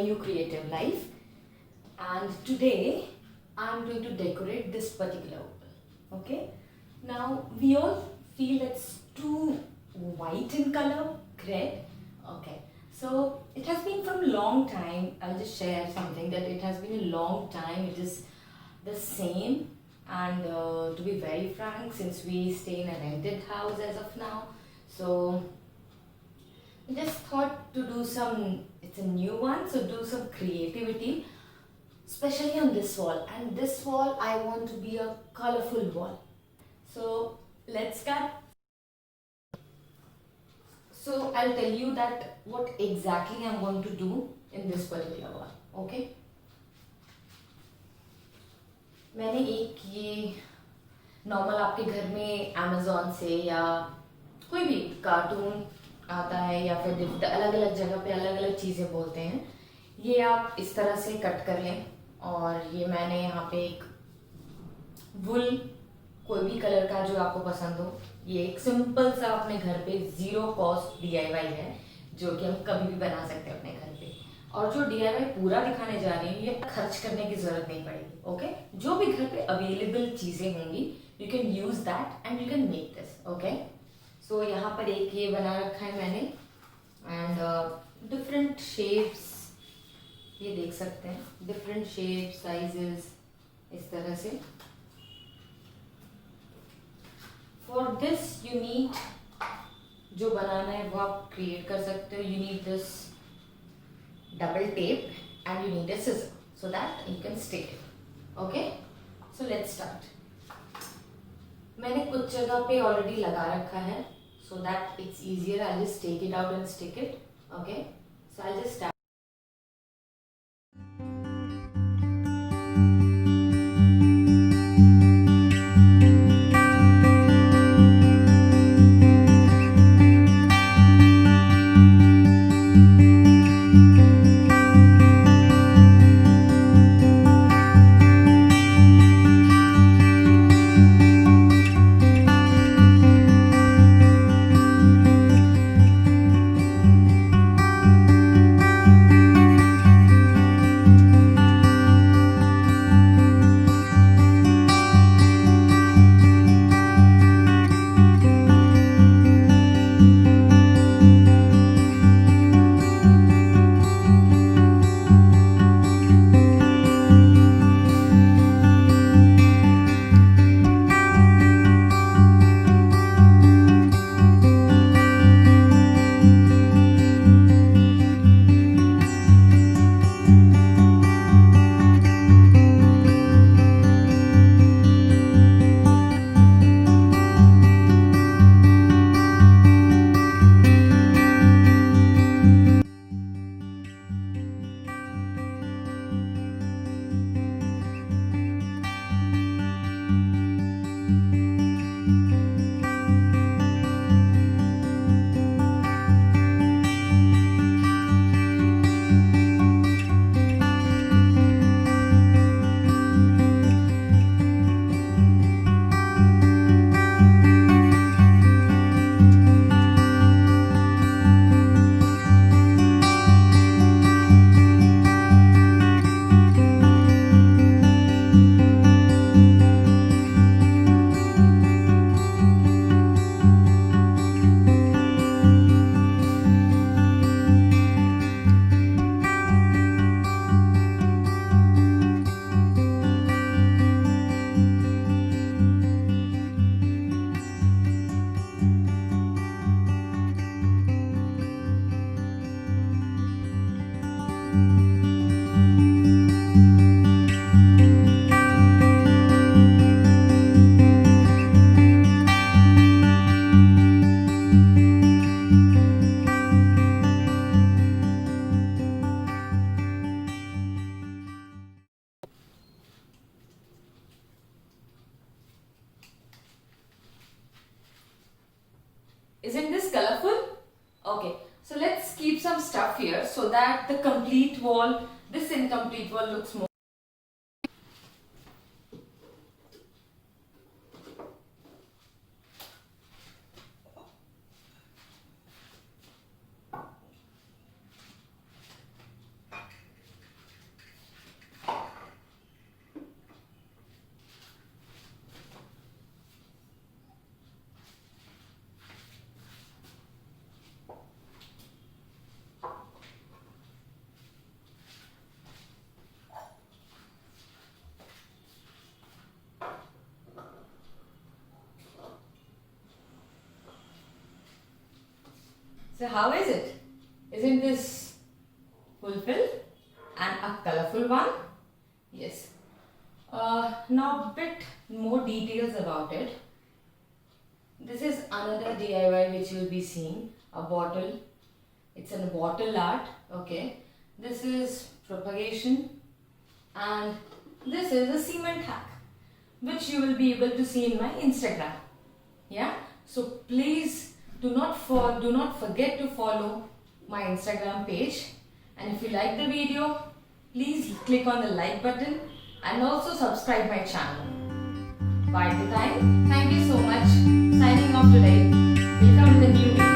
new creative life. And today I'm going to decorate this particular wall. Okay, now we all feel it's too white in color, correct? Okay, so it has been from a long time. I'll just share something that it has been a long time. It is the same, and to be very frank, since we stay in a rented house as of now, so I just thought to do some, it's a new one, so do some creativity, especially on this wall. And this wall I want to be a colorful wall. So let's start. So I'll tell you that what exactly I'm going to do in this particular wall. Okay. मैंने एक ये normal आपके घर में Amazon से या कोई भी कार्टून आता है या फिर अलग अलग जगह पे अलग अलग चीज़ें बोलते हैं, ये आप इस तरह से कट कर लें। और ये मैंने यहाँ पे एक वुल, कोई भी कलर का जो आपको पसंद हो, ये एक सिंपल सा अपने घर पे ज़ीरो कॉस्ट DIY है जो कि हम कभी भी बना सकते हैं अपने घर पे। और जो DIY पूरा दिखाने जा रही हूँ, ये खर्च करने की ज़रूरत नहीं पड़ेगी। ओके, जो भी घर पे अवेलेबल चीज़ें होंगी, you can use that and you can make this. Okay, so यहाँ पर एक ये बना रखा है मैंने, एंड डिफरेंट शेप्स, ये देख सकते हैं, डिफरेंट शेप साइजेस इस तरह से। फॉर दिस यू नीड, जो बनाना है वो आप क्रिएट कर सकते हो। You need this double tape and you need a scissor so that you can stick it. Okay, so let's start. मैंने कुछ जगह पे ऑलरेडी लगा रखा है so that it's easier. I'll just take it out and stick it. Okay, so I'll just start. Isn't this colorful? Okay, so let's keep some stuff here so that the complete wall, this incomplete wall looks more. So how is it? Isn't this fulfilled and a colorful one? Yes. Now a bit more details about it. This is another DIY which you will be seeing. A bottle. It's a bottle art. Okay. This is propagation, and this is a cement hack, which you will be able to see in my Instagram. Yeah. So please do not forget to follow my Instagram page. And if you like the video, please click on the like button and also subscribe my channel. By the time, thank you so much. Signing off today. We'll come in the new video.